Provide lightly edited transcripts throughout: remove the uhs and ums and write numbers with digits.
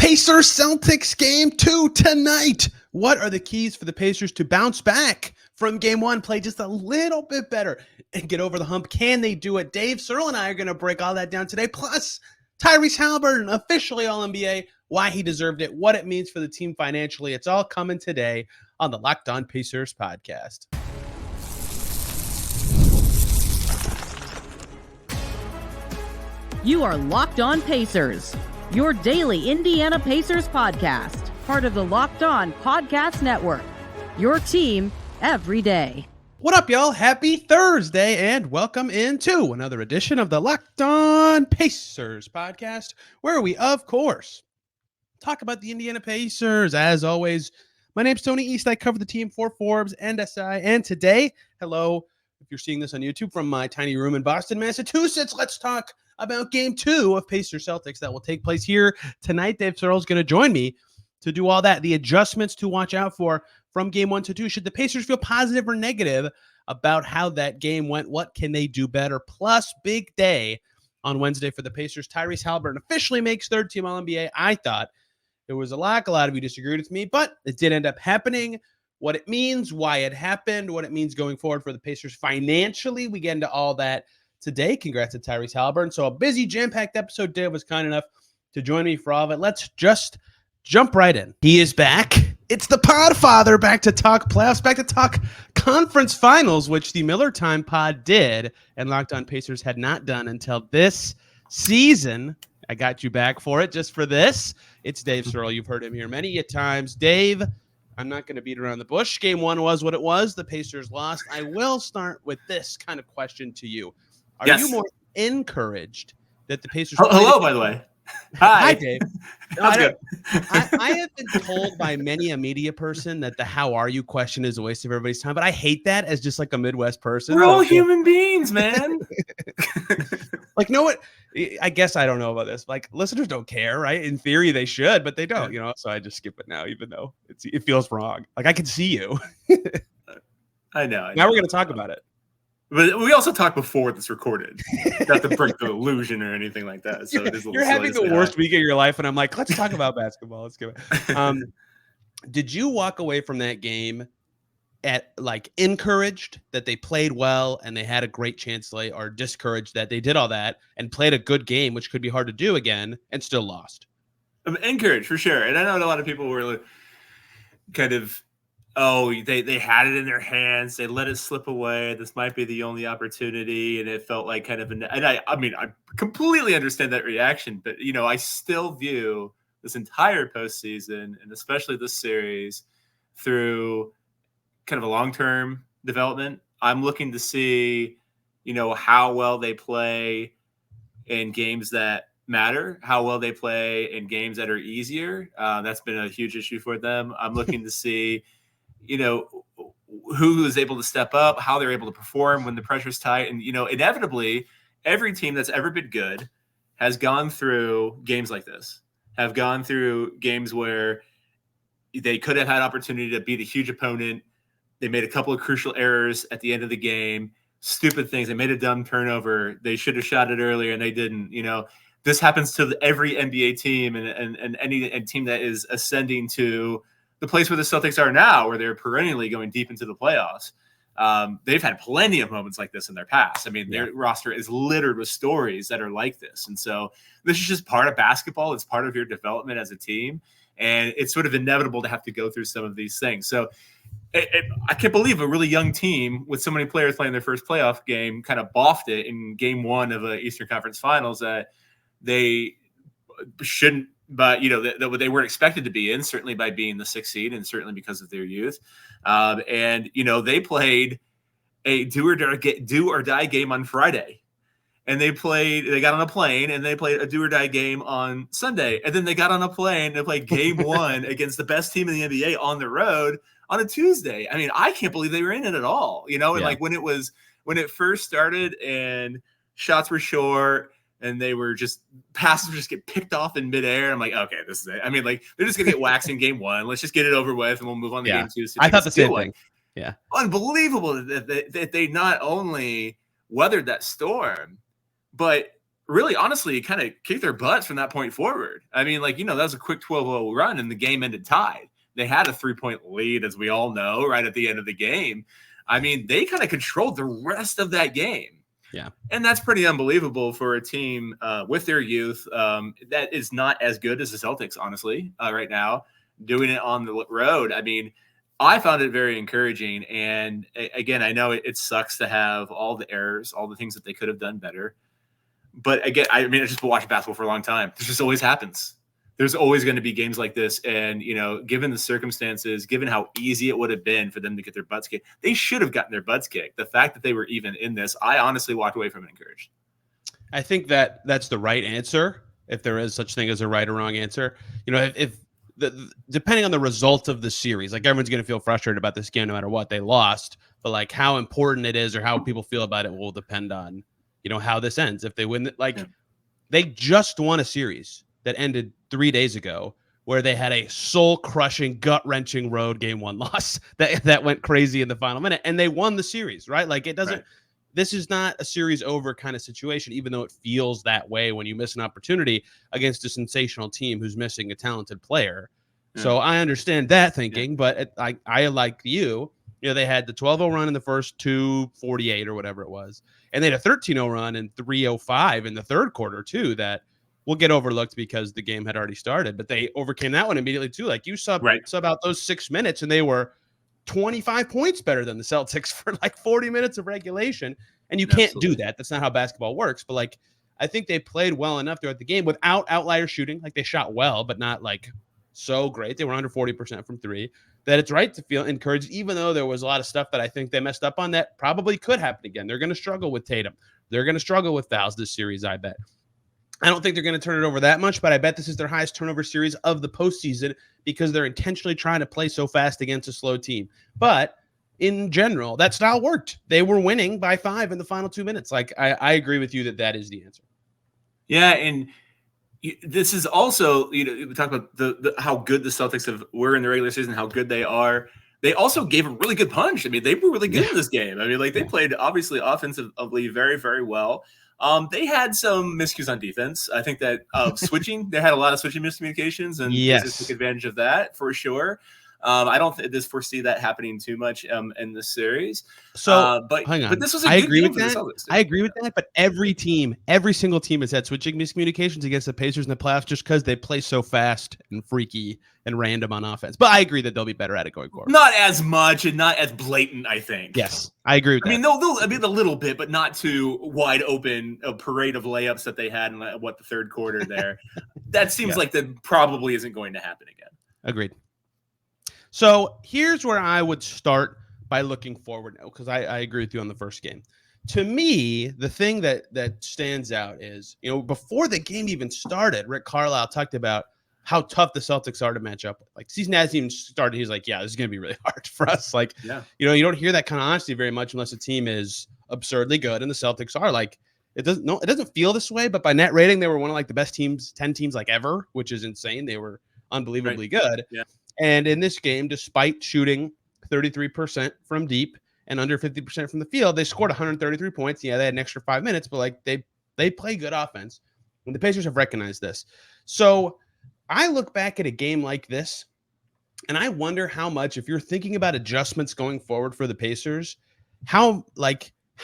Pacers Celtics game 2 tonight. What are the keys for the Pacers to bounce back from game 1, play just a little bit better, and get over the hump? Can they do it? Dave Searle and I are going to break all that down today. Plus, Tyrese Haliburton, officially All-NBA, why he deserved it, what it means for the team financially. It's all coming today on the Locked On Pacers podcast. You are Locked On Pacers, your daily Indiana Pacers podcast, part of the Locked On Podcast Network, your team every day. What up, y'all? Happy Thursday, and welcome into another edition of the Locked On Pacers podcast, where we, of course, talk about the Indiana Pacers. As always, my name's Tony East. I cover the team for Forbes and SI, and today, hello, if you're seeing this on YouTube from my tiny room in Boston, Massachusetts, let's talk about game 2 of Pacers Celtics that will take place here tonight. Dave Searle is going to join me to do all that, the adjustments to watch out for from game 1 to 2. Should the Pacers feel positive or negative about how that game went? What can they do better? Plus, big day on Wednesday for the Pacers. Tyrese Haliburton officially makes third team All-NBA. I thought it was a lot of you disagreed with me, but it did end up happening. What it means, why it happened, what it means going forward for the Pacers financially. We get into all that today. Congrats to Tyrese Haliburton. So a busy, jam-packed episode. Dave was kind enough to join me for all of it. Let's just jump right in. He is back. It's the Podfather, back to talk playoffs, back to talk conference finals, which the Miller Time Pod did and Locked On Pacers had not done until this season. I got you back for it just for this. It's Dave Searle. You've heard him here many times. Dave, I'm not going to beat around the bush. Game 1 was what it was. The Pacers lost. I will start with this kind of question to you. Are you more encouraged that the Pacers... Hello, by the way. Hi, Dave. That's good. I have been told by many a media person that the how are you question is a waste of everybody's time, but I hate that as just like a Midwest person. We're all human beings, man. Like, know what? I guess I don't know about this. Like, listeners don't care, right? In theory, they should, but they don't, So I just skip it now, even though it feels wrong. Like, I can see you. I know. Now we're going to talk about it. But we also talked before this recorded, not to break the illusion or anything like that. So you're having the worst week of your life, and I'm like, let's talk about basketball. Let's go. Did you walk away from that game at encouraged that they played well and they had a great chance to play, or discouraged that they did all that and played a good game, which could be hard to do again, and still lost? I'm encouraged for sure, and I know a lot of people were kind of. Oh, they had it in their hands. They let it slip away. This might be the only opportunity. And it felt like kind of I mean, I completely understand that reaction, but, I still view this entire postseason and especially this series through kind of a long-term development. I'm looking to see, how well they play in games that matter, how well they play in games that are easier. That's been a huge issue for them. I'm looking to see who is able to step up, how they're able to perform when the pressure's tight. And, inevitably, every team that's ever been good has gone through games like this, have gone through games where they could have had opportunity to beat a huge opponent. They made a couple of crucial errors at the end of the game, stupid things. They made a dumb turnover. They should have shot it earlier, and they didn't. This happens to every NBA team and any team that is ascending to the place where the Celtics are now, where they're perennially going deep into the playoffs. They've had plenty of moments like this in their past. I mean, their roster is littered with stories that are like this. And so this is just part of basketball. It's part of your development as a team. And it's sort of inevitable to have to go through some of these things. So I can't believe a really young team with so many players playing their first playoff game kind of boffed it in game 1 of the Eastern Conference Finals that they shouldn't, but they weren't expected to be in, certainly by being the 6th seed and certainly because of their youth. And they played a do or die game on Friday, and they got on a plane and they played a do or die game on Sunday. And then they got on a plane to play game 1 against the best team in the NBA on the road on a Tuesday. I mean, I can't believe they were in it at all, and when it first started and shots were short, and they were passes just get picked off in midair. I'm like, okay, this is it. I mean, they're just gonna get waxed in game 1. Let's just get it over with, and we'll move on to game 2. So I thought the same thing. Yeah, unbelievable that they not only weathered that storm, but really, honestly, kind of kicked their butts from that point forward. I mean, like, that was a quick 12-0 run and the game ended tied. They had a 3-point lead, as we all know, right at the end of the game. I mean, they kind of controlled the rest of that game. Yeah. And that's pretty unbelievable for a team with their youth that is not as good as the Celtics, honestly, right now, doing it on the road. I mean, I found it very encouraging. And again, I know it sucks to have all the errors, all the things that they could have done better. But again, I mean, I just been watching basketball for a long time. This just always happens. There's always going to be games like this. And, given the circumstances, given how easy it would have been for them to get their butts kicked, they should have gotten their butts kicked. The fact that they were even in this, I honestly walked away from it encouraged. I think that that's the right answer, if there is such thing as a right or wrong answer. If depending on the result of the series, like everyone's going to feel frustrated about this game no matter what, they lost. But like how important it is or how people feel about it will depend on, how this ends. If they win, they just won a series that ended 3 days ago where they had a soul-crushing, gut-wrenching road game 1 loss that went crazy in the final minute, and they won the series, right? Like it doesn't. Right. This is not a series over kind of situation, even though it feels that way when you miss an opportunity against a sensational team who's missing a talented player. Yeah. So I understand that thinking, but I like you. They had the 12-0 run in the first 2:48 or whatever it was, and they had a 13-0 run in 3:05 in the third quarter too. That will get overlooked because the game had already started, but they overcame that one immediately too. Like you sub out those 6 minutes, and they were 25 points better than the Celtics for like 40 minutes of regulation, and you can't do that. That's not how basketball works. But like, I think they played well enough throughout the game without outlier shooting. Like they shot well, but not like so great. They were under 40% from three. That it's right to feel encouraged, even though there was a lot of stuff that I think they messed up on that probably could happen again. They're going to struggle with Tatum. They're going to struggle with fouls this series, I bet. I don't think they're going to turn it over that much, but I bet this is their highest turnover series of the postseason because they're intentionally trying to play so fast against a slow team. But in general, that style worked. They were winning by 5 in the final 2 minutes. Like, I agree with you that is the answer. Yeah, and this is also, we talk about the how good the Celtics were in the regular season, how good they are. They also gave a really good punch. I mean, they were really good in this game. I mean, like they played obviously offensively very, very well. They had some miscues on defense. I think that switching, they had a lot of switching miscommunications, and they took advantage of that for sure. I don't foresee that happening too much in this series. So, but hang on. But this was a I good agree game with for that. the Celtics. I agree with that. But every single team has had switching miscommunications against the Pacers in the playoffs just because they play so fast and freaky and random on offense. But I agree that they'll be better at it going forward. Not as much and not as blatant, I think. Yes, I agree with that. I mean, they'll a little bit, but not too wide open a parade of layups that they had in the third quarter there. That seems like that probably isn't going to happen again. Agreed. So here's where I would start by looking forward now, because I agree with you on the first game. To me, the thing that stands out is, before the game even started, Rick Carlisle talked about how tough the Celtics are to match up with. Like, season hasn't even started. He's like, yeah, this is going to be really hard for us. Like, you don't hear that kind of honesty very much unless a team is absurdly good, and the Celtics are. Like, it doesn't feel this way, but by net rating, they were one of like the best teams, 10 teams like ever, which is insane. They were unbelievably good. Yeah. And in this game, despite shooting 33% from deep and under 50% from the field, they scored 133 points. Yeah, they had an extra 5 minutes, but like they play good offense. And the Pacers have recognized this. So I look back at a game like this, and I wonder how much, if you're thinking about adjustments going forward for the Pacers, how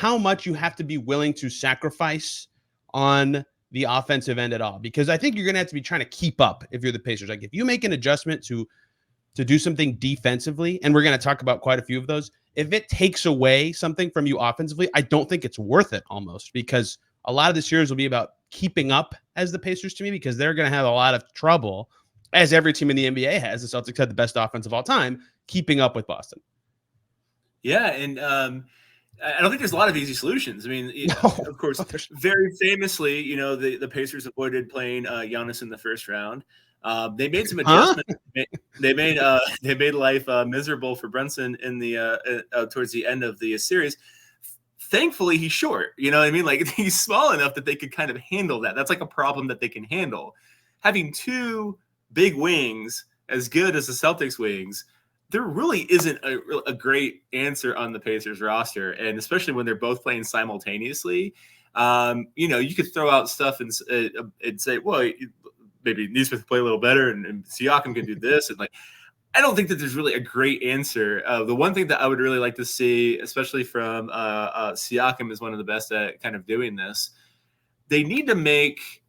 much you have to be willing to sacrifice on the offensive end at all. Because I think you're going to have to be trying to keep up if you're the Pacers. Like, if you make an adjustment to do something defensively, and we're going to talk about quite a few of those, if it takes away something from you offensively, I don't think it's worth it almost, because a lot of the series will be about keeping up as the Pacers to me, because they're going to have a lot of trouble, as every team in the NBA has. The Celtics had the best offense of all time, keeping up with Boston. Yeah, and I don't think there's a lot of easy solutions. I mean, of course, very famously, the Pacers avoided playing Giannis in the first round. They made some adjustments. They made life miserable for Brunson in the towards the end of the series. Thankfully, he's short. You know what I mean? Like, he's small enough that they could kind of handle that. That's like a problem that they can handle. Having two big wings as good as the Celtics wings, there really isn't a great answer on the Pacers roster, and especially when they're both playing simultaneously. You could throw out stuff and say, well, maybe Nesmith can play a little better and Siakam can do this. And I don't think that there's really a great answer. The one thing that I would really like to see, especially from Siakam, is one of the best at kind of doing this. They need to make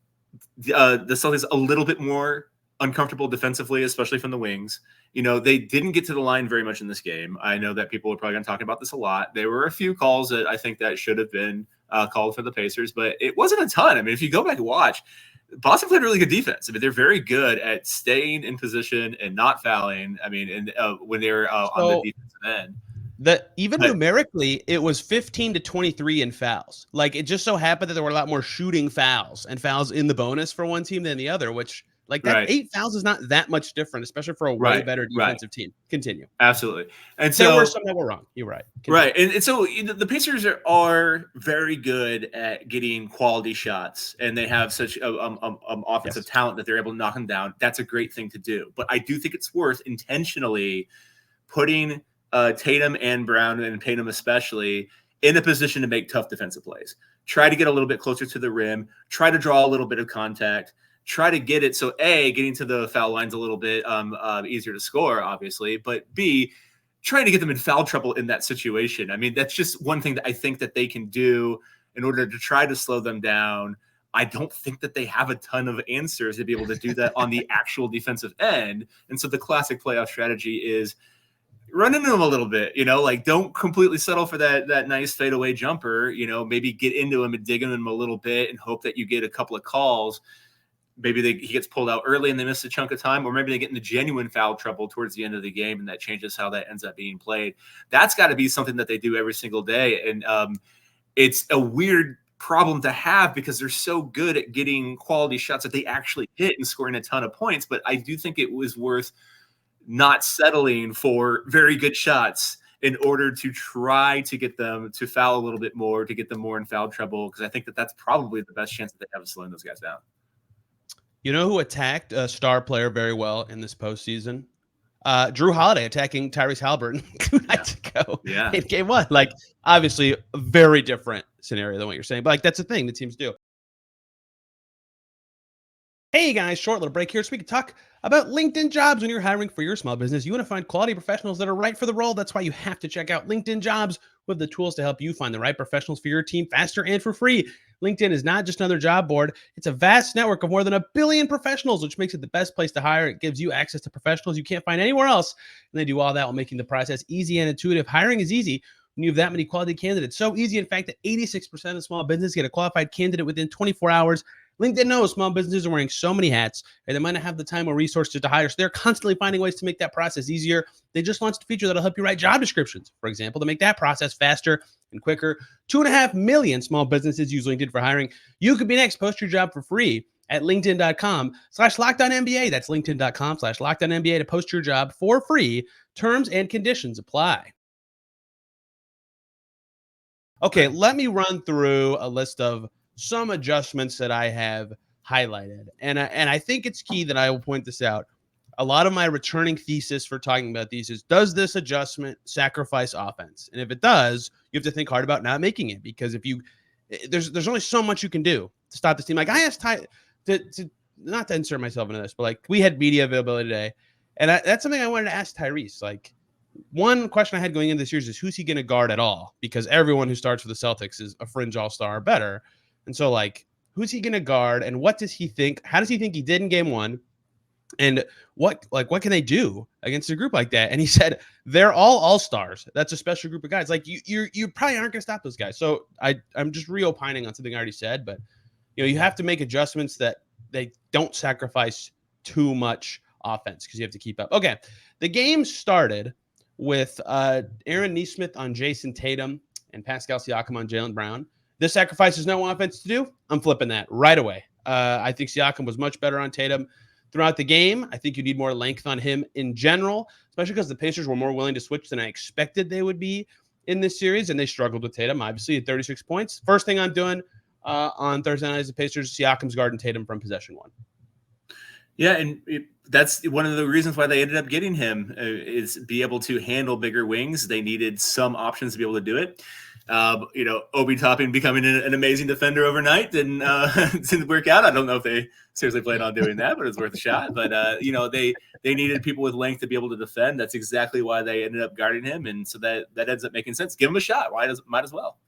the Celtics a little bit more uncomfortable defensively, especially from the wings. They didn't get to the line very much in this game. I know that people are probably going to talk about this a lot. There were a few calls that I think that should have been called for the Pacers, but it wasn't a ton. I mean, if you go back and watch, Boston played really good defense. I mean, they're very good at staying in position and not fouling. I mean, and when they're on the defensive end. Numerically, it was 15-23 in fouls. It just so happened that there were a lot more shooting fouls and fouls in the bonus for one team than the other, which that 8 fouls is not that much different, especially for a way better defensive team. Continue. Absolutely. And there were some that were wrong. You're right. Continue. Right. And so the Pacers are very good at getting quality shots, and they have such offensive talent that they're able to knock them down. That's a great thing to do. But I do think it's worth intentionally putting Tatum and Brown, and Tatum especially, in a position to make tough defensive plays. Try to get a little bit closer to the rim. Try to draw a little bit of contact. Try to get it so A, getting to the foul line's a little bit easier to score, obviously, but B, trying to get them in foul trouble in that situation. I mean, that's just one thing that I think that they can do in order to try to slow them down. I don't think that they have a ton of answers to be able to do that on the actual defensive end. And so the classic playoff strategy is run into them a little bit, don't completely settle for that nice fadeaway jumper, maybe get into him and dig in him a little bit and hope that you get a couple of calls. Maybe he gets pulled out early and they miss a chunk of time, or maybe they get into genuine foul trouble towards the end of the game, and that changes how that ends up being played. That's got to be something that they do every single day. And it's a weird problem to have because they're so good at getting quality shots that they actually hit and scoring a ton of points. But I do think it was worth not settling for very good shots in order to try to get them to foul a little bit more, to get them more in foul trouble, because I think that that's probably the best chance that they have of slowing those guys down. You know who attacked a star player very well in this postseason? Drew Holiday attacking Tyrese Haliburton 2 nights ago in game one. Obviously, a very different scenario than what you're saying, but that's the thing that teams do. Hey guys, short little break here so we can talk about LinkedIn Jobs. When you're hiring for your small business, you want to find quality professionals that are right for the role. That's why you have to check out LinkedIn Jobs with the tools to help you find the right professionals for your team faster and for free. LinkedIn is not just another job board. It's a vast network of more than 1 billion professionals, which makes it the best place to hire. It gives you access to professionals you can't find anywhere else. And they do all that while making the process easy and intuitive. Hiring is easy when you have that many quality candidates. So easy, in fact, that 86% of small businesses get a qualified candidate within 24 hours. LinkedIn knows small businesses are wearing so many hats, and they might not have the time or resources to hire, so they're constantly finding ways to make that process easier. They just launched a feature that'll help you write job descriptions, for example, to make that process faster and quicker. 2.5 million small businesses use LinkedIn for hiring. You could be next. Post your job for free at linkedin.com/LockedOnNBA. That's linkedin.com/LockedOnNBA to post your job for free. Terms and conditions apply. Okay, let me run through a list of some adjustments that I have highlighted. And I think it's key that I will point this out. A lot of my returning thesis for talking about these is, does this adjustment sacrifice offense? And if it does, you have to think hard about not making it, because there's only so much you can do to stop this team. I asked Ty to not to insert myself into this, but we had media availability today. And that's something I wanted to ask Tyrese. One question I had going into this year is who's he going to guard at all? Because everyone who starts for the Celtics is a fringe all-star or better. And so, who's he going to guard, and what does he think? How does he think he did in game one? And what can they do against a group like that? And he said, they're all stars. That's a special group of guys. You probably aren't going to stop those guys. So I'm just re-opining on something I already said, but you have to make adjustments that they don't sacrifice too much offense because you have to keep up. Okay. The game started with Aaron Nesmith on Jason Tatum and Pascal Siakam on Jaylen Brown. This sacrifices no offense to do. I'm flipping that right away. I think Siakam was much better on Tatum throughout the game. I think you need more length on him in general, especially because the Pacers were more willing to switch than I expected they would be in this series, and they struggled with Tatum, obviously, at 36 points. First thing I'm doing on Thursday night as the Pacers, Siakam's guarding Tatum from possession one. Yeah, and that's one of the reasons why they ended up getting him is be able to handle bigger wings. They needed some options to be able to do it. Obi Toppin becoming an amazing defender overnight didn't work out. I don't know if they seriously plan on doing that, but it's worth a shot. But they needed people with length to be able to defend. That's exactly why they ended up guarding him, and so that ends up making sense. Give him a shot. Might as well.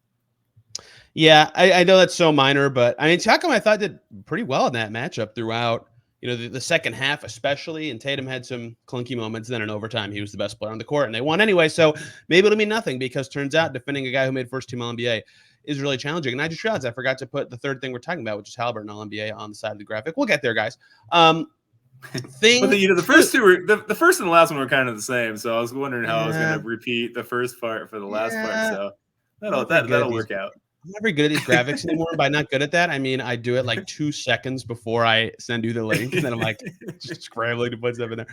Yeah, I know that's so minor, but I mean, Siakam I thought did pretty well in that matchup throughout. The second half especially, and Tatum had some clunky moments. Then in overtime, he was the best player on the court, and they won anyway. So maybe it'll mean nothing because turns out defending a guy who made first team All-NBA is really challenging. And I just realized I forgot to put the third thing we're talking about, which is Haliburton All-NBA on the side of the graphic. We'll get there, guys. But the first two were the first and the last one were kind of the same. So I was wondering how I was going to repeat the first part for the last part. So that'll work out. I'm not very good at these graphics anymore. By not good at that, I mean I do it like 2 seconds before I send you the link, and then I'm like just scrambling to put stuff in there.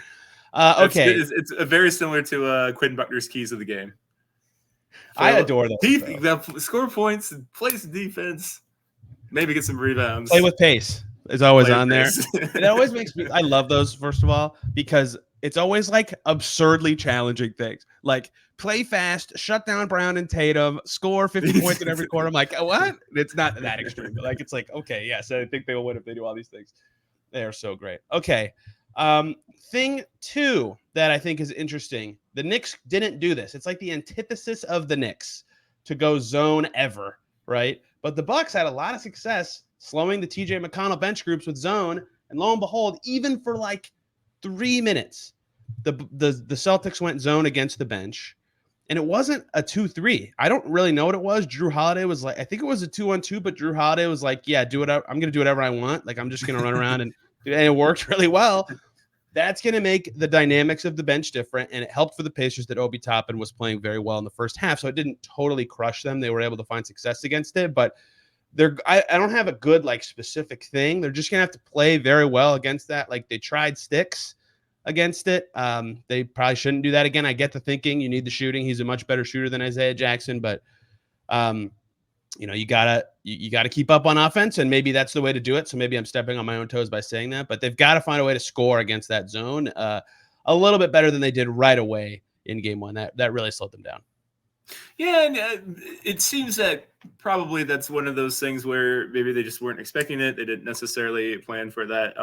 Okay, it's very similar to Quinn Buckner's keys of the game. I adore those. Score points, and play some defense, maybe get some rebounds. Play with pace is always on there. It always makes me. I love those first of all because it's always like absurdly challenging things, like play fast, shut down Brown and Tatum, score 50 points in every quarter. I'm like, what? It's not that extreme. But it's like, okay, yes, I think they will win if they do all these things. They are so great. Okay. Thing 2 that I think is interesting. The Knicks didn't do this. It's like the antithesis of the Knicks to go zone ever, right? But the Bucks had a lot of success slowing the TJ McConnell bench groups with zone. And lo and behold, even for like 3 minutes, the Celtics went zone against the bench. And it wasn't a 2-3. I don't really know what it was. Drew Holiday was like, I think it was a 2-on-2, but Drew Holiday was like, yeah, do it. I'm going to do whatever I want. Like, I'm just going to run around and it worked really well. That's going to make the dynamics of the bench different. And it helped for the Pacers that Obi Toppin was playing very well in the first half. So it didn't totally crush them. They were able to find success against it, but I don't have a good, like, specific thing. They're just going to have to play very well against that. Like, they tried sticks against it. They probably shouldn't do that again. I get the thinking. You need the shooting. He's a much better shooter than Isaiah Jackson, but you gotta keep up on offense, and maybe that's the way to do it. So maybe I'm stepping on my own toes by saying that, but they've got to find a way to score against that zone a little bit better than they did right away in game 1. That really slowed them down. Yeah, and it seems that probably that's one of those things where maybe they just weren't expecting it. They didn't necessarily plan for that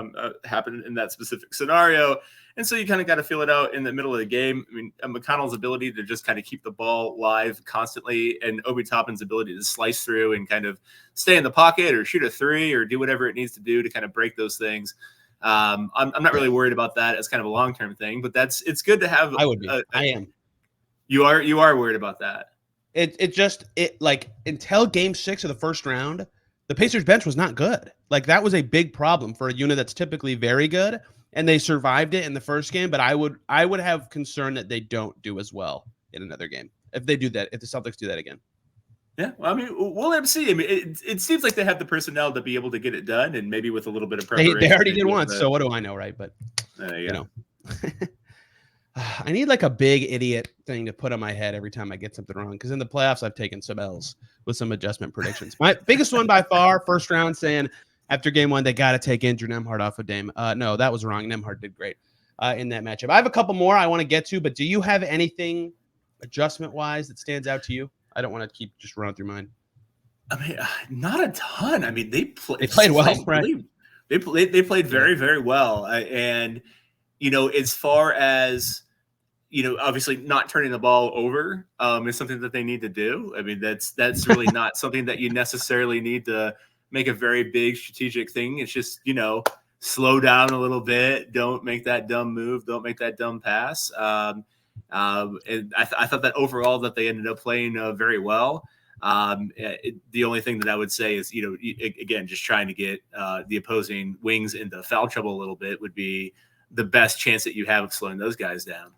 happen in that specific scenario. And so you kind of got to feel it out in the middle of the game. I mean, McConnell's ability to just kind of keep the ball live constantly, and Obi Toppin's ability to slice through and kind of stay in the pocket or shoot a 3 or do whatever it needs to do to kind of break those things. I'm not really worried about that as kind of a long-term thing, but it's good to have. I would be. I am. You are worried about that. It like until game 6 of the first round, the Pacers bench was not good. Like that was a big problem for a unit that's typically very good, and they survived it in the first game. But I would have concern that they don't do as well in another game if they do that. If the Celtics do that again. Yeah, well, I mean, we'll see. I mean, it seems like they have the personnel to be able to get it done, and maybe with a little bit of preparation. They already did once, so what do I know, right? But you know. I need like a big idiot thing to put on my head every time I get something wrong. Because in the playoffs, I've taken some L's with some adjustment predictions. My biggest one by far, first round, saying after game 1, they got to take Andrew Nembhard off of Dame. No, that was wrong. Nembhard did great in that matchup. I have a couple more I want to get to, but do you have anything adjustment-wise that stands out to you? I don't want to keep just running through mine. I mean, not a ton. I mean, they played well, right? They played very, very well. And, as far as, obviously not turning the ball over is something that they need to do. I mean, that's really not something that you necessarily need to make a very big strategic thing. It's just, slow down a little bit. Don't make that dumb move. Don't make that dumb pass. And I thought that overall that they ended up playing very well. The only thing that I would say is, again, just trying to get the opposing wings into foul trouble a little bit would be the best chance that you have of slowing those guys down.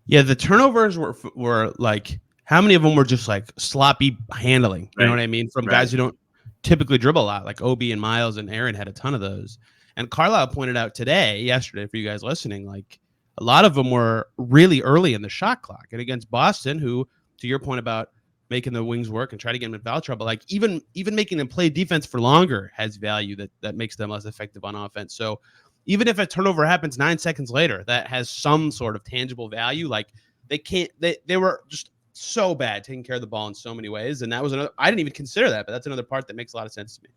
Yeah, the turnovers were like, how many of them were just like sloppy handling? You know what I mean? From guys who don't typically dribble a lot, like Obi and Myles and Aaron had a ton of those. And Carlisle pointed out yesterday, for you guys listening, like a lot of them were really early in the shot clock. And against Boston, who, to your point about making the wings work and try to get them in foul trouble, like even making them play defense for longer has value that makes them less effective on offense. So even if a turnover happens 9 seconds later, that has some sort of tangible value. Like they were just so bad, taking care of the ball in so many ways. And that was another, I didn't even consider that, but that's another part that makes a lot of sense to me.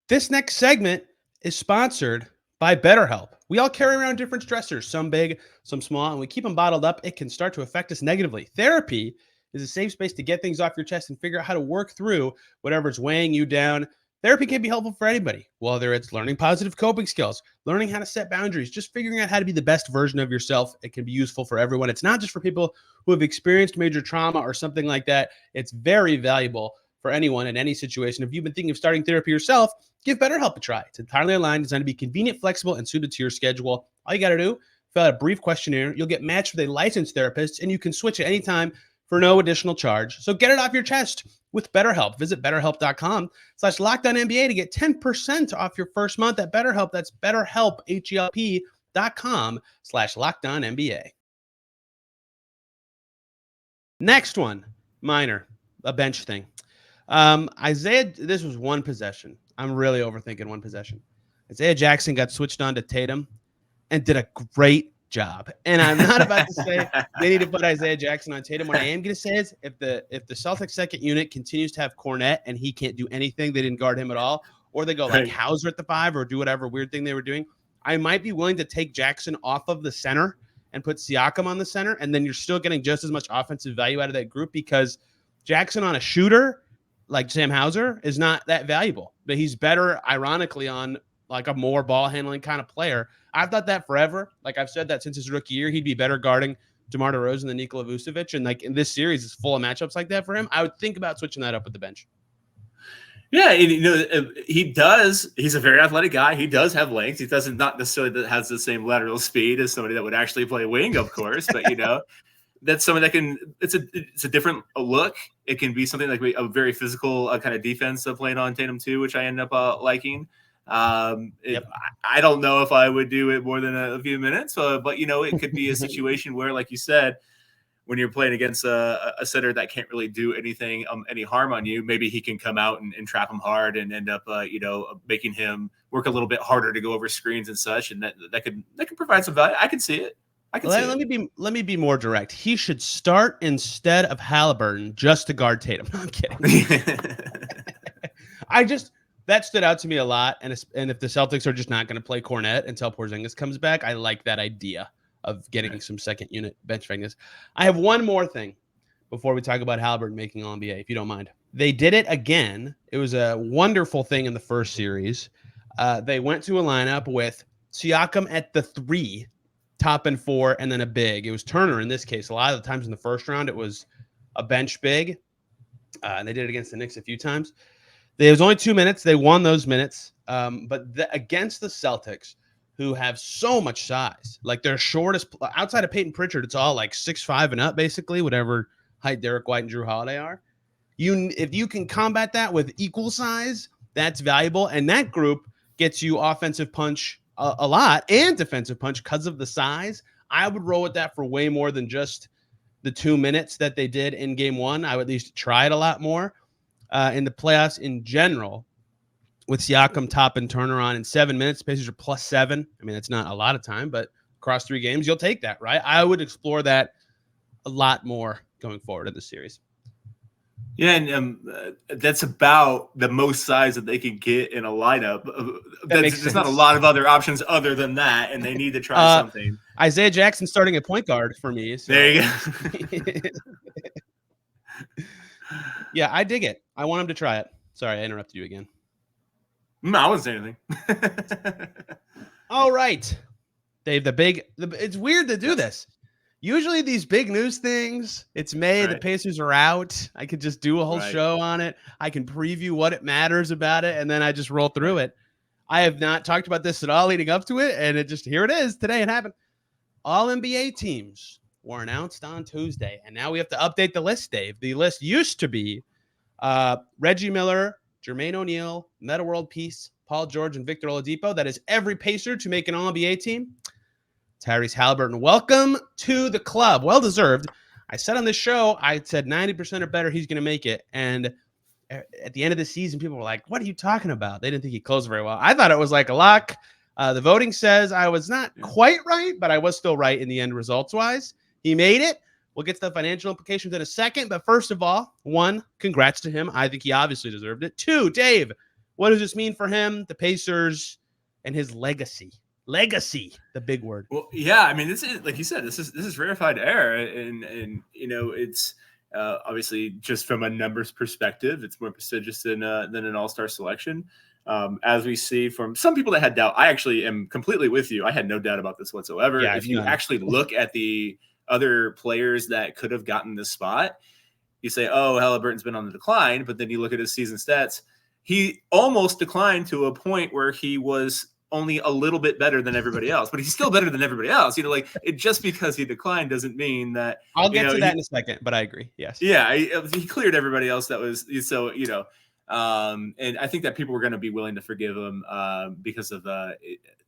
This next segment is sponsored by BetterHelp. We all carry around different stressors, some big, some small, and we keep them bottled up. It can start to affect us negatively. Therapy is a safe space to get things off your chest and figure out how to work through whatever's weighing you down. Therapy can be helpful for anybody, whether it's learning positive coping skills, learning how to set boundaries, just figuring out how to be the best version of yourself. It can be useful for everyone. It's not just for people who have experienced major trauma or something like that. It's very valuable for anyone in any situation. If you've been thinking of starting therapy yourself, give BetterHelp a try. It's entirely online, designed to be convenient, flexible, and suited to your schedule. All you got to do, fill out a brief questionnaire. You'll get matched with a licensed therapist, and you can switch at any time for no additional charge. So get it off your chest with BetterHelp. Visit BetterHelp.com/LockedOnNBA to get 10% off your first month at BetterHelp. That's BetterHelp, HELP.com/LockedOnNBA. Next one, minor, a bench thing. Isaiah, this was one possession. I'm really overthinking one possession. Isaiah Jackson got switched on to Tatum and did a great job. And I'm not about to say they need to put Isaiah Jackson on Tatum. What I am going to say is if the Celtics second unit continues to have Cornette and he can't do anything, they didn't guard him at all, or they go like Hauser at the 5 or do whatever weird thing they were doing, I might be willing to take Jackson off of the center and put Siakam on the center, and then you're still getting just as much offensive value out of that group because Jackson on a shooter like Sam Hauser is not that valuable, but he's better, ironically, on like a more ball handling kind of player. I've thought that forever. Like I've said that since his rookie year, he'd be better guarding DeMar DeRozan than Nikola Vucevic. And like in this series is full of matchups like that for him. I would think about switching that up with the bench. Yeah, you know, he does. He's a very athletic guy. He does have length. He doesn't not necessarily that has the same lateral speed as somebody that would actually play wing, of course. But you know, that's something that can. It's a different look. It can be something like a very physical kind of defense playing on Tatum too, which I end up liking. I don't know if I would do it more than a few minutes, but you know, it could be a situation where, like you said, when you're playing against a center that can't really do anything, any harm on you, maybe he can come out and trap him hard and end up, making him work a little bit harder to go over screens and such, and that could provide some value. I can see it. Let me be more direct. He should start instead of Haliburton just to guard Tatum. No, I'm kidding. That stood out to me a lot. And if the Celtics are just not going to play Cornette until Porzingis comes back, I like that idea of getting some second unit bench fitness. I have one more thing before we talk about Haliburton making All-NBA, if you don't mind. They did it again. It was a wonderful thing in the first series. They went to a lineup with Siakam at the 3, top and 4, and then a big. It was Turner in this case. A lot of the times in the first round, it was a bench big. And they did it against the Knicks a few times. There was only 2 minutes. They won those minutes. But against the Celtics, who have so much size, like their shortest outside of Peyton Pritchard, it's all like 6'5" and up, basically, whatever height Derek White and Drew Holiday are. If you can combat that with equal size, that's valuable. And that group gets you offensive punch a lot and defensive punch because of the size. I would roll with that for way more than just the 2 minutes that they did in game 1. I would at least try it a lot more. In the playoffs in general, with Siakam, top, and Turner on in 7 minutes, Pacers are +7. I mean, that's not a lot of time, but across 3 games, you'll take that, right? I would explore that a lot more going forward in the series. Yeah, and that's about the most size that they can get in a lineup. There's not a lot of other options other than that, and they need to try something. Isaiah Jackson starting at point guard for me. So. There you go. Yeah, I dig it. I want him to try it. Sorry, I interrupted you again. No, I wasn't saying anything. All right, Dave, it's weird to do this. Usually these big news things, it's May, right. The Pacers are out. I could just do a whole show on it. I can preview what it matters about it, and then I just roll through it. I have not talked about this at all leading up to it, and here it is. Today it happened. All NBA teams were announced on Tuesday, and now we have to update the list, Dave. The list used to be Reggie Miller, Jermaine O'Neal, Metta World Peace, Paul George, and Victor Oladipo. That is every Pacer to make an All-NBA team. Tyrese Haliburton, welcome to the club. Well-deserved. I said on this show, I said 90% or better he's going to make it. And at the end of the season, people were like, what are you talking about? They didn't think he closed very well. I thought it was like a lock. The voting says I was not quite right, but I was still right in the end results-wise. he made it. We'll get to the financial implications in a second. But first of all, 1, congrats to him. I think he obviously deserved it. 2, Dave, what does this mean for him, the Pacers, and his legacy? Legacy, the big word. Well, yeah, I mean, this is, like you said, this is rarefied air, and it's obviously just from a numbers perspective, it's more prestigious than an all-star selection. As we see from some people that had doubt, I actually am completely with you. I had no doubt about this whatsoever. Yeah, if you actually look at the other players that could have gotten this spot, you say, oh, Haliburton's been on the decline, but then you look at his season stats, he almost declined to a point where he was only a little bit better than everybody else, but he's still better than everybody else. Just because he declined doesn't mean that. I'll get to that in a second, but I agree. Yes. Yeah, he cleared everybody else that was so. And I think that people were going to be willing to forgive him because of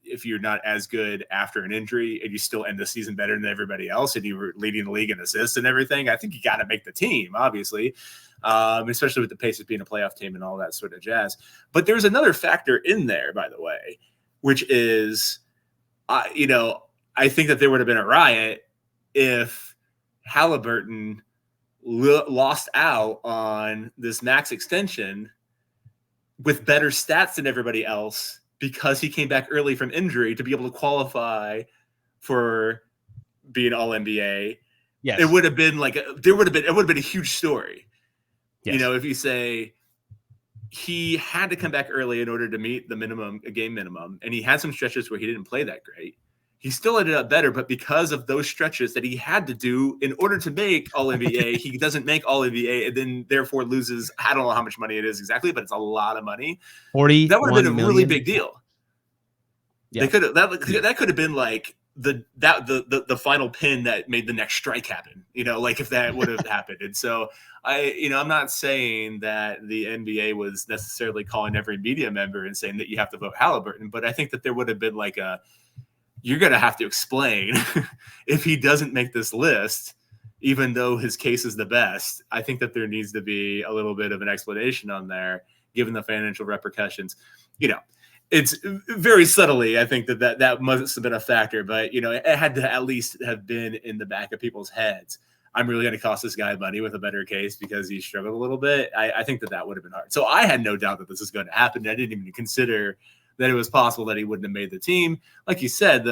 if you're not as good after an injury and you still end the season better than everybody else and you were leading the league in assists and everything, I think you got to make the team, obviously, especially with the Pacers being a playoff team and all that sort of jazz. But there's another factor in there, by the way, which is, I think that there would have been a riot if Haliburton lost out on this max extension with better stats than everybody else because he came back early from injury to be able to qualify for being all NBA. Yes. It would have been it would have been a huge story. Yes. If you say he had to come back early in order to meet the game minimum, and he had some stretches where he didn't play that great. He still ended up better, but because of those stretches that he had to do in order to make All-NBA, he doesn't make All-NBA and then therefore loses, I don't know how much money it is exactly, but it's a lot of money. 40. That would have been a really big deal. Yeah. That could have been like the final pin that made the next strike happen, if that would have happened. And so I'm not saying that the NBA was necessarily calling every media member and saying that you have to vote Haliburton, but I think that there would have been you're going to have to explain if he doesn't make this list, even though his case is the best. I think that there needs to be a little bit of an explanation on there, given the financial repercussions. It's very subtly, I think that must have been a factor, but it had to at least have been in the back of people's heads. I'm really going to cost this guy money with a better case because he struggled a little bit. I think that would have been hard. So I had no doubt that this was going to happen. I didn't even consider that it was possible that he wouldn't have made the team. Like you said,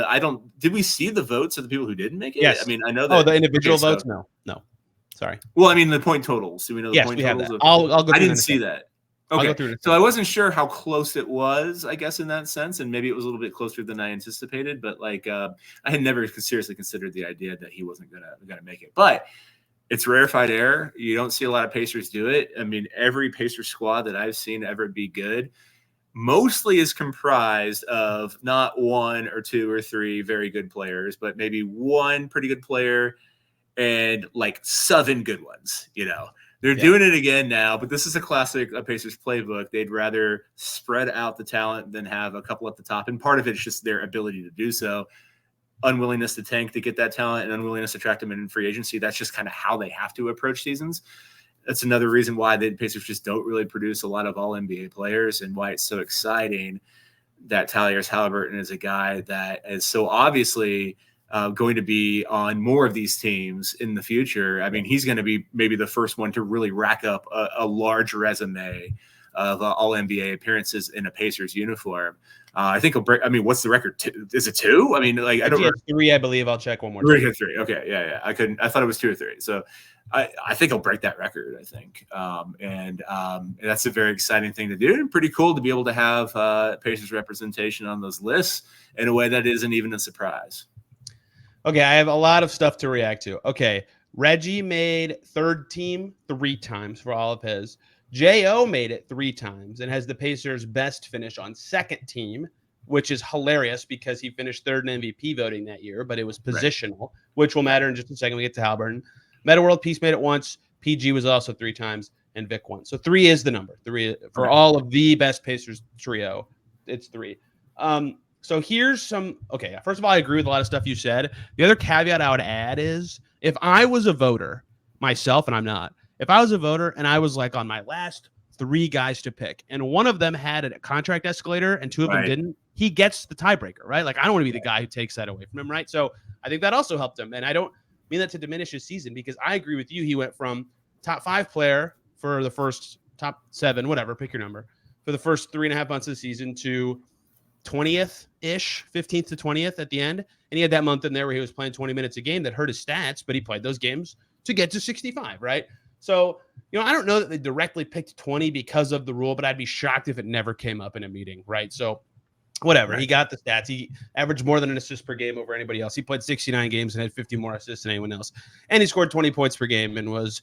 did we see the votes of the people who didn't make it? Yes. I mean, I know that. Oh, the individual votes? No. Sorry. Well, I mean, the point totals. Do we know the point totals? Have that. I'll go. I didn't see that. Okay. I'll go through it. So I wasn't sure how close it was, I guess, in that sense. And maybe it was a little bit closer than I anticipated, but I had never seriously considered the idea that he wasn't going to make it, but it's rarefied air. You don't see a lot of Pacers do it. I mean, every Pacers squad that I've seen ever be good mostly is comprised of not 1 or 2 or 3 very good players, but maybe 1 pretty good player and 7 good ones. They're doing it again now, but this is a classic Pacers playbook. They'd rather spread out the talent than have a couple at the top. And part of it is just their ability to do so. Unwillingness to tank to get that talent and unwillingness to attract them in free agency. That's just kind of how they have to approach seasons. That's another reason why the Pacers just don't really produce a lot of all-NBA players and why it's so exciting that Tyrese Haliburton is a guy that is so obviously going to be on more of these teams in the future. I mean, he's going to be maybe the first one to really rack up a large resume of all-NBA appearances in a Pacers uniform. I think he'll break. I mean, what's the record? Is it 2? I mean, I don't know. 3, I believe. I'll check one more. 3. Okay. Yeah. I thought it was 2 or 3. So I think he'll break that record, I think. And that's a very exciting thing to do and pretty cool to be able to have Pacers representation on those lists in a way that isn't even a surprise. Okay, I have a lot of stuff to react to. Okay, Reggie made third team 3 times for all of his. J.O. made it 3 times and has the Pacers' best finish on second team, which is hilarious because he finished third in MVP voting that year, but it was positional, which will matter in just a second. We get to Haliburton. Meta World Peace made it once. PG was also 3 times, and Vic once. So 3 is the number. 3 for all of the best Pacers trio. It's 3. So here's some. Okay, first of all, I agree with a lot of stuff you said. The other caveat I would add is if I was a voter myself, and I'm not, if I was a voter and I was on my last 3 guys to pick, and one of them had a contract escalator and 2 of them didn't, he gets the tiebreaker, right? I don't want to be the guy who takes that away from him, right? So I think that also helped him. And I don't mean that to diminish his season? Because I agree with you. He went from top 5 player for the first top 7, whatever, pick your number, for the first 3.5 months of the season to 20th-ish, 15th to 20th at the end. And he had that month in there where he was playing 20 minutes a game that hurt his stats, but he played those games to get to 65, right? So, I don't know that they directly picked 20 because of the rule, but I'd be shocked if it never came up in a meeting, right? So whatever. Right. He got the stats. He averaged more than an assist per game over anybody else. He played 69 games and had 50 more assists than anyone else. And he scored 20 points per game and was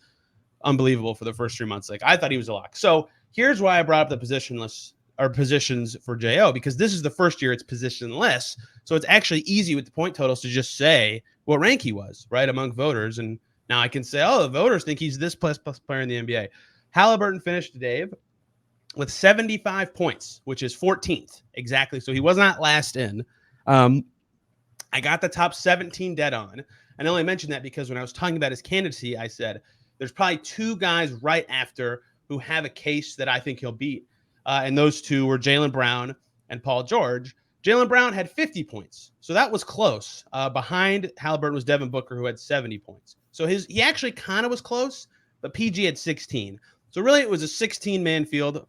unbelievable for the first 3 months. Like, I thought he was a lock. So here's why I brought up the positions for JO, because this is the first year it's positionless. So it's actually easy with the point totals to just say what rank he was, right, among voters. And now I can say, oh, the voters think he's this plus player in the NBA. Haliburton finished, Dave, with 75 points, which is 14th exactly. So he was not last in. I got the top 17 dead on. And I only mentioned that because when I was talking about his candidacy, I said there's probably 2 guys right after who have a case that I think he'll beat. And those 2 were Jaylen Brown and Paul George. Jaylen Brown had 50 points. So that was close. Behind Haliburton was Devin Booker, who had 70 points. So he actually kind of was close, but PG had 16. So really it was a 16-man field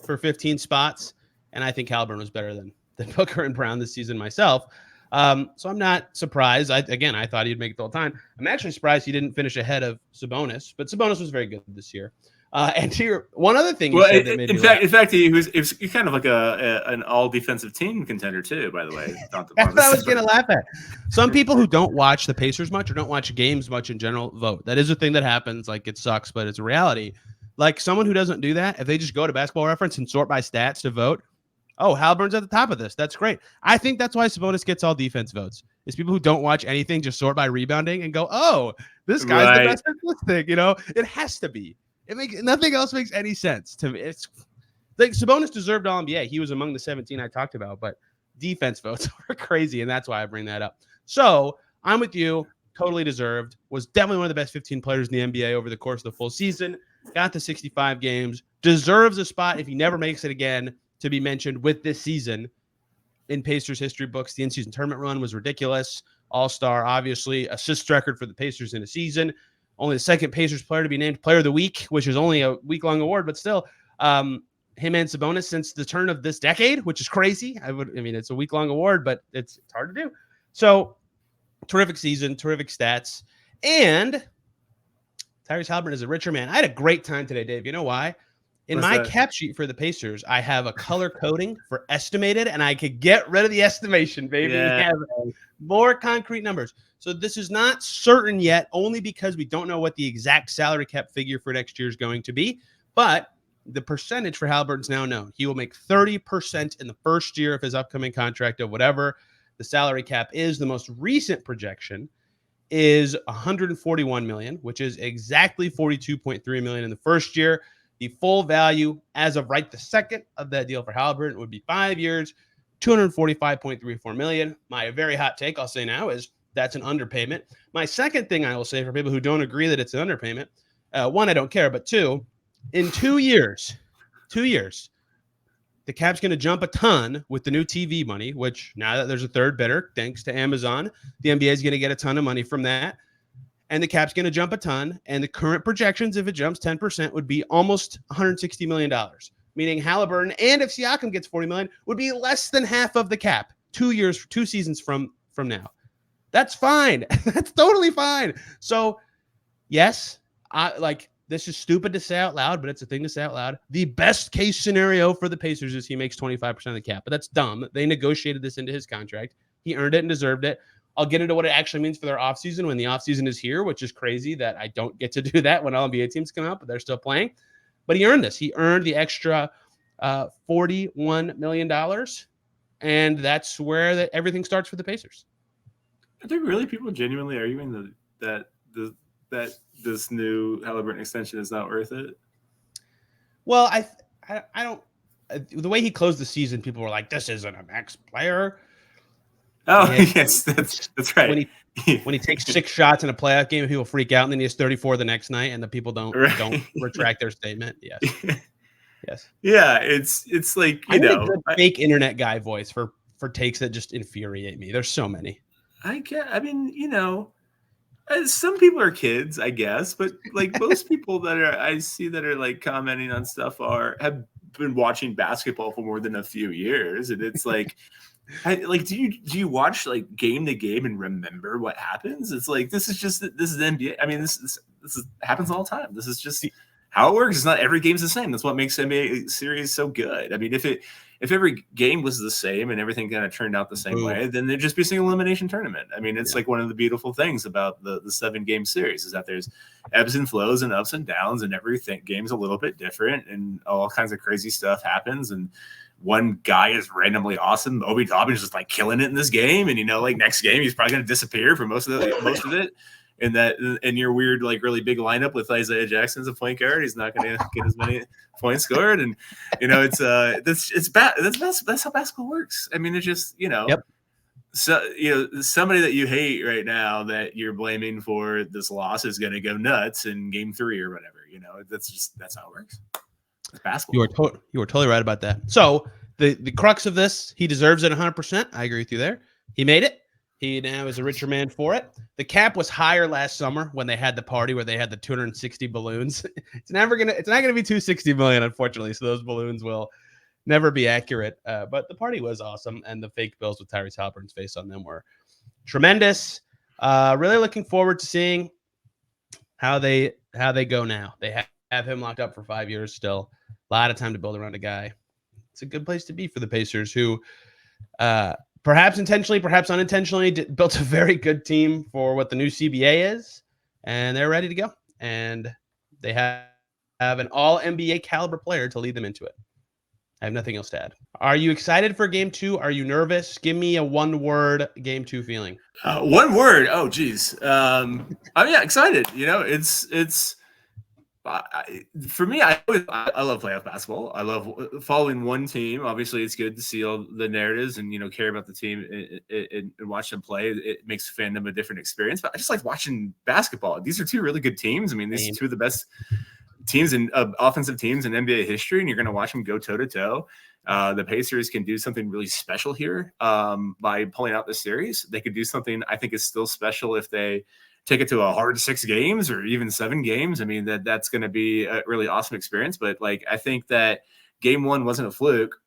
for 15 spots. And I think Haliburton was better than Booker and Brown this season myself. So I'm not surprised. I thought he'd make it the whole time. I'm actually surprised he didn't finish ahead of Sabonis, but Sabonis was very good this year. And to your one other thing, in fact, he was kind of like an all defensive team contender too. By the way, that's what I was going to laugh at. Some people who don't watch the Pacers much or don't watch games much in general vote. That is a thing that happens. Like, it sucks, but it's a reality. Like, someone who doesn't do that, if they just go to Basketball Reference and sort by stats to vote, oh, Haliburton's at the top of this. That's great. I think that's why Sabonis gets all defense votes. It's people who don't watch anything just sort by rebounding and go, oh, this guy's the best at this thing. It has to be. Nothing else makes any sense to me. It's like Sabonis deserved All NBA. He was among the 17 I talked about, but defense votes are crazy, and that's why I bring that up. So I'm with you. Totally deserved. Was definitely one of the best 15 players in the NBA over the course of the full season. Got to 65 games. Deserves a spot if he never makes it again to be mentioned with this season in Pacers history books. The in-season tournament run was ridiculous. All-star, obviously. Assist record for the Pacers in a season. Only the second Pacers player to be named Player of the Week, which is only a week-long award, but still, him and Sabonis since the turn of this decade, which is crazy. It's a week-long award, but it's hard to do. So, terrific season, terrific stats, and Tyrese Haliburton is a richer man. I had a great time today, Dave. You know why? In my cap sheet for the Pacers, I have a color coding for estimated, and I could get rid of the estimation, baby. Yeah. We have more concrete numbers. So this is not certain yet, only because we don't know what the exact salary cap figure for next year is going to be. But the percentage for Haliburton's now known. He will make 30% in the first year of his upcoming contract of whatever the salary cap is. The most recent projection is $141 million, which is exactly $42.3 million in the first year. The full value as of right the second of that deal for Haliburton would be 5 years, $245.34 million. My very hot take, I'll say now, is that's an underpayment. My second thing I will say for people who don't agree that it's an underpayment, one, I don't care, but two, in 2 years, the cap's going to jump a ton with the new TV money, which now that there's a third bidder, thanks to Amazon, the NBA is going to get a ton of money from that. And the cap's going to jump a ton. And the current projections, if it jumps 10%, would be almost $160 million. Meaning Haliburton, and if Siakam gets $40 million, would be less than half of the cap 2 seasons from now. That's fine. That's totally fine. So, yes, this is stupid to say out loud, but it's a thing to say out loud. The best case scenario for the Pacers is he makes 25% of the cap, but that's dumb. They negotiated this into his contract. He earned it and deserved it. I'll get into what it actually means for their offseason when the offseason is here, which is crazy that I don't get to do that when all NBA teams come out, but they're still playing. But he earned this. He earned the extra $41 million, and that's where everything starts for the Pacers. Are there really people genuinely arguing that this new Haliburton extension is not worth it? Well, I don't. The way he closed the season, people were like, "This isn't a max player." Oh, yes, that's right. When he takes 6 shots in a playoff game, people freak out, and then he has 34 the next night, and the people don't retract their statement. Yes, yes, yeah. It's like I need a good fake internet guy voice for takes that just infuriate me. There's so many. I Some people are kids, I guess, but like most people that I see that are like commenting on stuff have been watching basketball for more than a few years, and it's like, do you watch like game to game and remember what happens? It's like this is NBA. I mean, this happens all the time. This is just how it works. It's not every game's the same. That's what makes NBA series so good. I mean, if every game was the same and everything kind of turned out the same way, then there'd just be a single elimination tournament. I mean, it's like one of the beautiful things about the 7-game series is that there's ebbs and flows and ups and downs, and everything game's a little bit different, and all kinds of crazy stuff happens. And one guy is randomly awesome. Obi Toppin's just like killing it in this game, and like next game he's probably going to disappear for most of it. And in your weird, like really big lineup with Isaiah Jackson as a point guard, he's not going to get as many points scored. And it's that's how basketball works. I mean, it's just Yep. So somebody that you hate right now that you're blaming for this loss is going to go nuts in game 3 or whatever. That's how it works. It's basketball. You were totally right about that. So the crux of this, he deserves it 100%. I agree with you there. He made it. He now is a richer man for it. The cap was higher last summer when they had the party where they had the 260 balloons. It's not gonna be 260 million, unfortunately. So those balloons will never be accurate. But the party was awesome, and the fake bills with Tyrese Haliburton's face on them were tremendous. Really looking forward to seeing how they go now. They have him locked up for 5 years still. A lot of time to build around a guy. It's a good place to be for the Pacers, who perhaps intentionally, perhaps unintentionally, built a very good team for what the new CBA is, and they're ready to go. And they have an all-NBA caliber player to lead them into it. I have nothing else to add. Are you excited for Game 2? Are you nervous? Give me a one-word Game 2 feeling. One word. Oh, geez. I'm excited. It's for me. I love playoff basketball. I love following one team. Obviously, it's good to see all the narratives and care about the team and watch them play. It makes fandom a different experience. But I just like watching basketball. These are two really good teams. I mean, these are two of the best teams and offensive teams in NBA history, and you're going to watch them go toe to toe. The Pacers can do something really special here by pulling out this series. They could do something I think is still special if they take it to a hard 6 games or even 7 games. I mean, that's going to be a really awesome experience. But I think that Game 1 wasn't a fluke.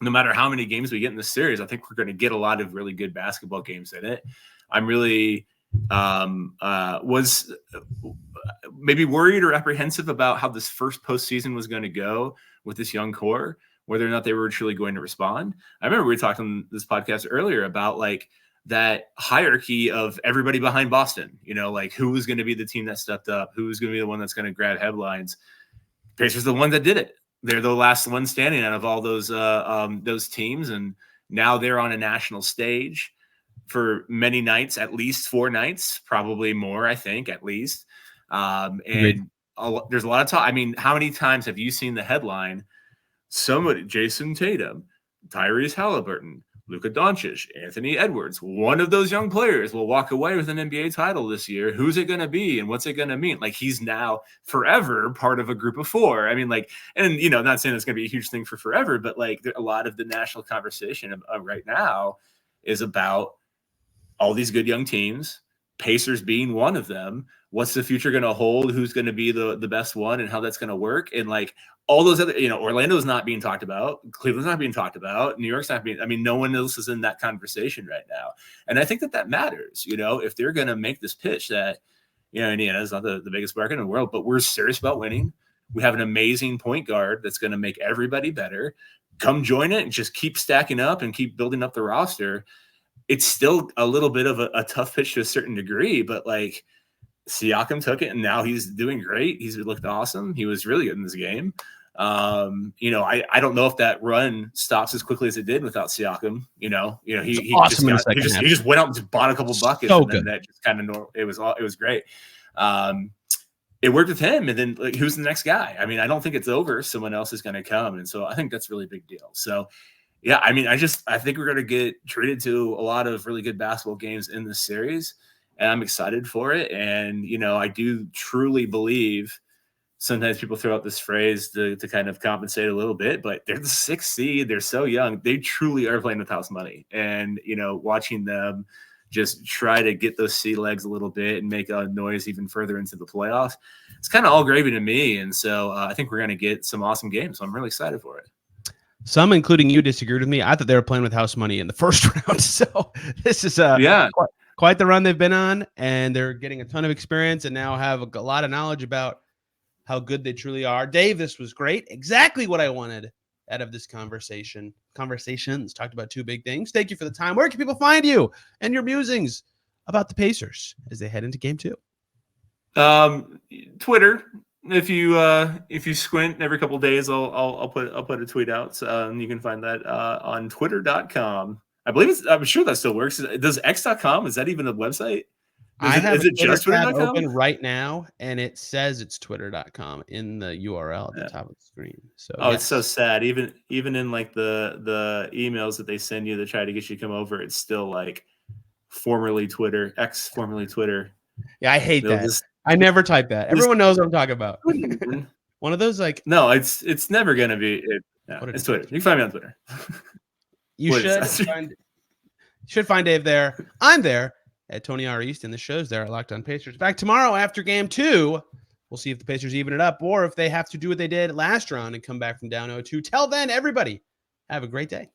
No matter how many games we get in this series, I think we're going to get a lot of really good basketball games in it. I'm really was maybe worried or apprehensive about how this first postseason was going to go with this young core, whether or not they were truly going to respond. I remember we talked on this podcast earlier about that hierarchy of everybody behind Boston, who was going to be the team that stepped up, who was going to be the one that's going to grab headlines. Pacers the one that did it. They're the last one standing out of all those teams. And now they're on a national stage for many nights, at least 4 nights, probably more, I think, at least. There's a lot of talk. I mean, how many times have you seen the headline? Somebody, Jason Tatum, Tyrese Haliburton, Luka Doncic, Anthony Edwards, one of those young players will walk away with an NBA title this year. Who's it going to be and what's it going to mean? He's now forever part of a group of 4. I mean, and not saying it's going to be a huge thing for forever, but a lot of the national conversation right now is about all these good young teams, Pacers being one of them. What's the future going to hold? Who's going to be the best one and how that's going to work? And all those other, Orlando's not being talked about. Cleveland's not being talked about. New York's not being, no one else is in that conversation right now. And I think that matters, if they're going to make this pitch that, Indiana's not the biggest market in the world, but we're serious about winning. We have an amazing point guard that's going to make everybody better. Come join it and just keep stacking up and keep building up the roster. It's still a little bit of a tough pitch to a certain degree, but Siakam took it and now he's doing great. He's looked awesome. He was really good in this game. I don't know if that run stops as quickly as it did without Siakam. He just went out and just bought a couple buckets. So and then that just kind of it was great. It worked with him, and then who's the next guy? I mean, I don't think it's over. Someone else is going to come, and so I think that's a really big deal. So. Yeah, I mean, I think we're going to get treated to a lot of really good basketball games in this series, and I'm excited for it. And, I do truly believe sometimes people throw out this phrase to kind of compensate a little bit, but they're the 6th seed. They're so young. They truly are playing with house money. And, watching them just try to get those sea legs a little bit and make a noise even further into the playoffs. It's kind of all gravy to me. And so I think we're going to get some awesome games. So I'm really excited for it. Some, including you, disagreed with me. I thought they were playing with house money in the first round. So this is quite the run they've been on, and they're getting a ton of experience and now have a lot of knowledge about how good they truly are. Dave, this was great. Exactly what I wanted out of this conversation. Conversations talked about two big things. Thank you for the time. Where can people find you and your musings about the Pacers as they head into game 2? Twitter. If you squint every couple of days, I'll put a tweet out. So, you can find that on twitter.com. I believe I'm sure that still works. Does x.com, is that even a website? Is it just Twitter.com? Open right now, and it says it's twitter.com in the URL at the top of the screen. So yes. It's so sad. Even in like the emails that they send you to try to get you to come over, it's still like formerly Twitter, X formerly Twitter. Yeah, I hate that. I never type that. Everyone knows what I'm talking about. One of those like no, it's never gonna be. It's Twitter. You can find me on Twitter. You should find Dave there. I'm there at Tony R. East, and the show's there at Locked On Pacers. Back tomorrow after game 2. We'll see if the Pacers even it up or if they have to do what they did last round and come back from down 0-2. Till then, everybody, have a great day.